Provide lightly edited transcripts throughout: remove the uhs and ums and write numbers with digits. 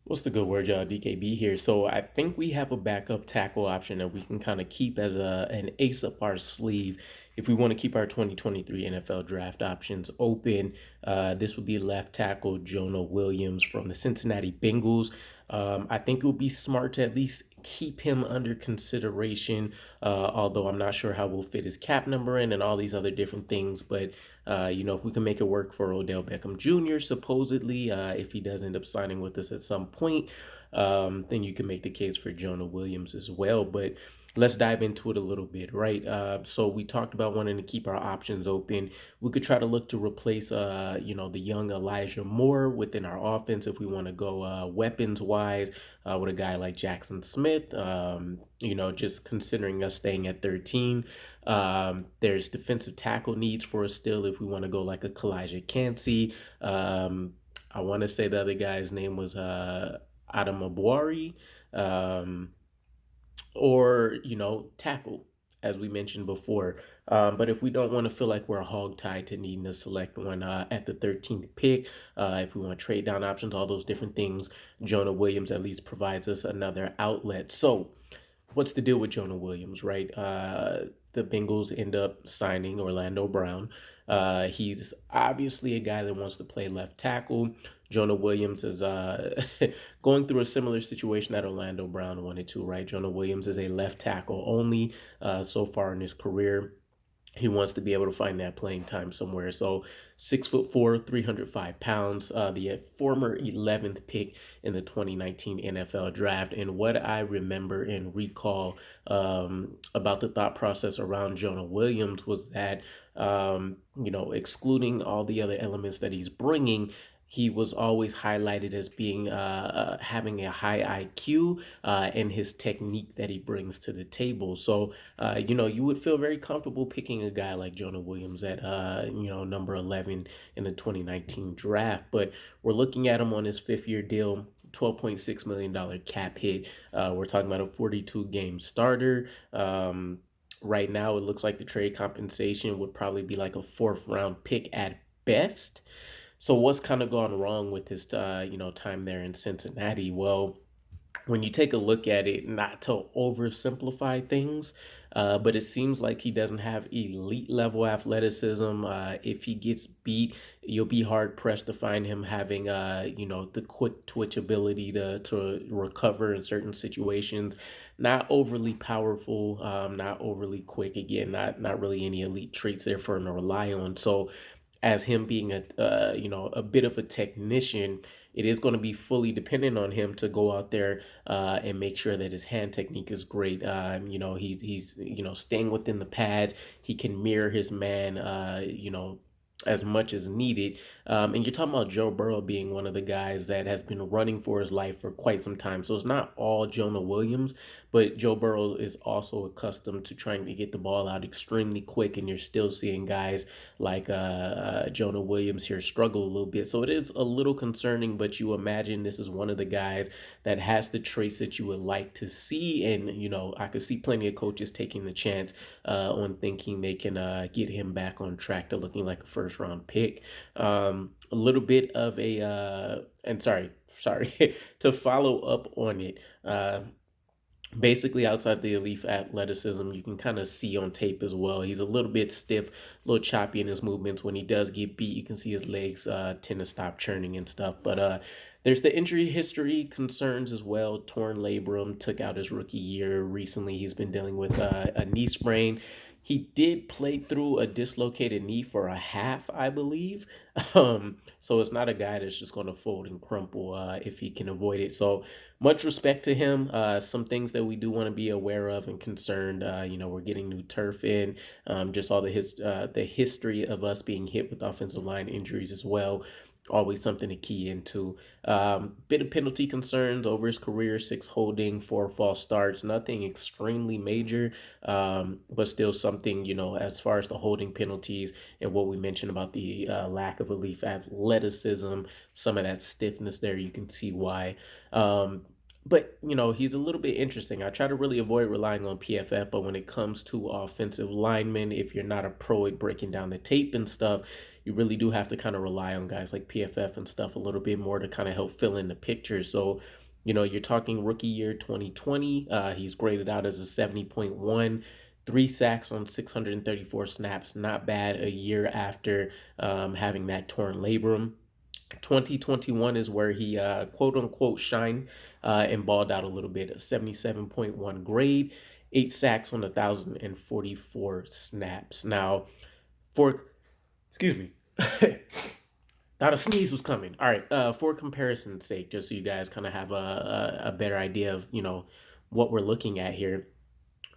What's the good word, y'all? DKB here. So I think we have a backup tackle option that we can kind of keep as an ace up our sleeve if we want to keep our 2023 NFL draft options open. This would be left tackle Jonah Williams from the Cincinnati Bengals. I think it would be smart to at least keep him under consideration, although I'm not sure how we'll fit his cap number in and all these other different things. But, if we can make it work for Odell Beckham Jr., supposedly, if he does end up signing with us at some point, then you can make the case for Jonah Williams as well. But let's dive into it a little bit, right? So we talked about wanting to keep our options open. We could try to look to replace, the young Elijah Moore within our offense if we want to go weapons wise with a guy like Jackson Smith. Just considering us staying at 13. There's defensive tackle needs for us still if we want to go like a Kalijah Cansey. I want to say the other guy's name was Adam Abwari. Or tackle, as we mentioned before. But if we don't want to feel like we're hog tied to needing to select one at the 13th pick, if we want to trade down options, all those different things, Jonah Williams at least provides us another outlet. So what's the deal with Jonah Williams, right? The Bengals end up signing Orlando Brown. He's obviously a guy that wants to play left tackle. Jonah Williams is going through a similar situation that Orlando Brown wanted to, right? Jonah Williams is a left tackle only so far in his career. He wants to be able to find that playing time somewhere. So 6'4", 305 pounds, the former 11th pick in the 2019 NFL draft. And what I remember and recall about the thought process around Jonah Williams was that, excluding all the other elements that he's bringing, he was always highlighted as being having a high IQ and his technique that he brings to the table. So, you would feel very comfortable picking a guy like Jonah Williams at, number 11 in the 2019 draft. But we're looking at him on his fifth-year deal. $12.6 million cap hit. We're talking about a 42-game starter. Right now, it looks like the trade compensation would probably be like a fourth-round pick at best. So what's kind of gone wrong with his, time there in Cincinnati? Well, when you take a look at it, not to oversimplify things, but it seems like he doesn't have elite level athleticism. If he gets beat, you'll be hard pressed to find him having, the quick twitch ability to recover in certain situations. Not overly powerful, not overly quick. Again, not really any elite traits there for him to rely on. So as him being a bit of a technician, it is going to be fully dependent on him to go out there and make sure that his hand technique is great. He's staying within the pads. He can mirror his man. As much as needed. And you're talking about Joe Burrow being one of the guys that has been running for his life for quite some time. So it's not all Jonah Williams, but Joe Burrow is also accustomed to trying to get the ball out extremely quick. And you're still seeing guys like Jonah Williams here struggle a little bit. So it is a little concerning, but you imagine this is one of the guys that has the traits that you would like to see. And, I could see plenty of coaches taking the chance on thinking they can get him back on track to looking like a first round pick. A little bit of and sorry, to follow up on it. Basically, outside the elite athleticism, you can kind of see on tape as well. He's a little bit stiff, a little choppy in his movements. When he does get beat, you can see his legs tend to stop churning and stuff. But there's the injury history concerns as well. Torn labrum, took out his rookie year. Recently, he's been dealing with a knee sprain. He did play through a dislocated knee for a half, I believe. So it's not a guy that's just going to fold and crumple if he can avoid it. So much respect to him. Some things that we do want to be aware of and concerned. We're getting new turf in. Just all the history of us being hit with offensive line injuries as well. Always something to key into. Bit of penalty concerns over his career: 6 holding, 4 false starts. Nothing extremely major, but still something, as far as the holding penalties and what we mentioned about the lack of elite athleticism, some of that stiffness there, you can see why. But he's a little bit interesting. I try to really avoid relying on PFF, but when it comes to offensive linemen, if you're not a pro at breaking down the tape and stuff, you really do have to kind of rely on guys like PFF and stuff a little bit more to kind of help fill in the picture. So, you're talking rookie year 2020. He's graded out as a 70.1. 3 sacks on 634 snaps. Not bad a year after having that torn labrum. 2021 is where he quote unquote shined and balled out a little bit. A 77.1 grade, 8 sacks on 1,044 snaps. Now, for excuse me, thought a sneeze was coming. All right, for comparison's sake, just so you guys kind of have a better idea of what we're looking at here.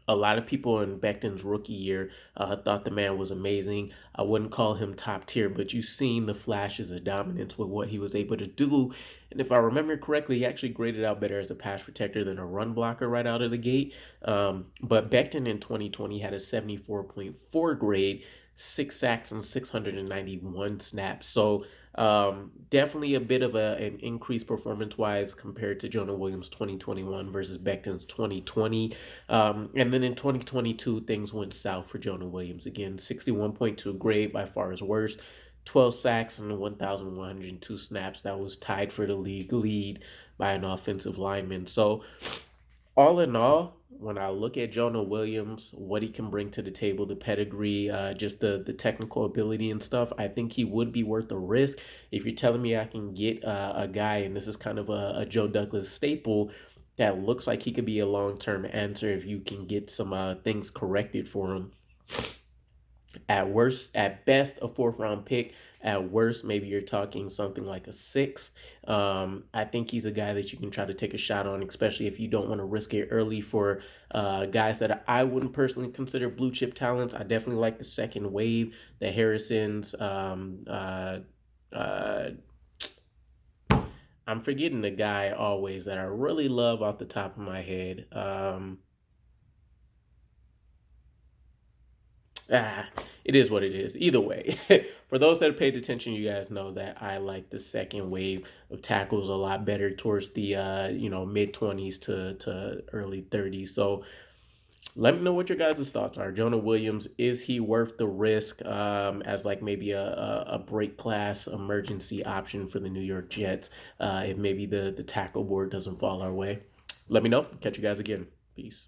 A lot of people in Becton's rookie year thought the man was amazing. I wouldn't call him top tier, but you've seen the flashes of dominance with what he was able to do. And if I remember correctly, he actually graded out better as a pass protector than a run blocker right out of the gate. But Becton in 2020 had a 74.4 grade, 6 sacks and 691 snaps. So definitely a bit of an increase performance-wise compared to Jonah Williams 2021 versus Becton's 2020. And then in 2022, things went south for Jonah Williams. Again, 61.2 grade, by far his worst. 12 sacks and 1,102 snaps. That was tied for the league lead by an offensive lineman. So all in all, when I look at Jonah Williams, what he can bring to the table, the pedigree, just the technical ability and stuff, I think he would be worth the risk. If you're telling me I can get a guy, and this is kind of a Joe Douglas staple, that looks like he could be a long-term answer if you can get some things corrected for him. At best, a fourth-round pick. At worst, maybe you're talking something like a sixth. I think he's a guy that you can try to take a shot on, especially if you don't want to risk it early for guys that I wouldn't personally consider blue chip talents. I definitely like the second wave, the Harrisons. I'm forgetting the guy always that I really love off the top of my head. Ah, it is what it is. Either way, for those that have paid attention, you guys know that I like the second wave of tackles a lot better towards the mid 20s to early 30s. So let me know what your guys' thoughts are. Jonah Williams, is he worth the risk as like maybe a break class emergency option for the New York Jets if maybe the tackle board doesn't fall our way? Let me know. Catch you guys again. Peace.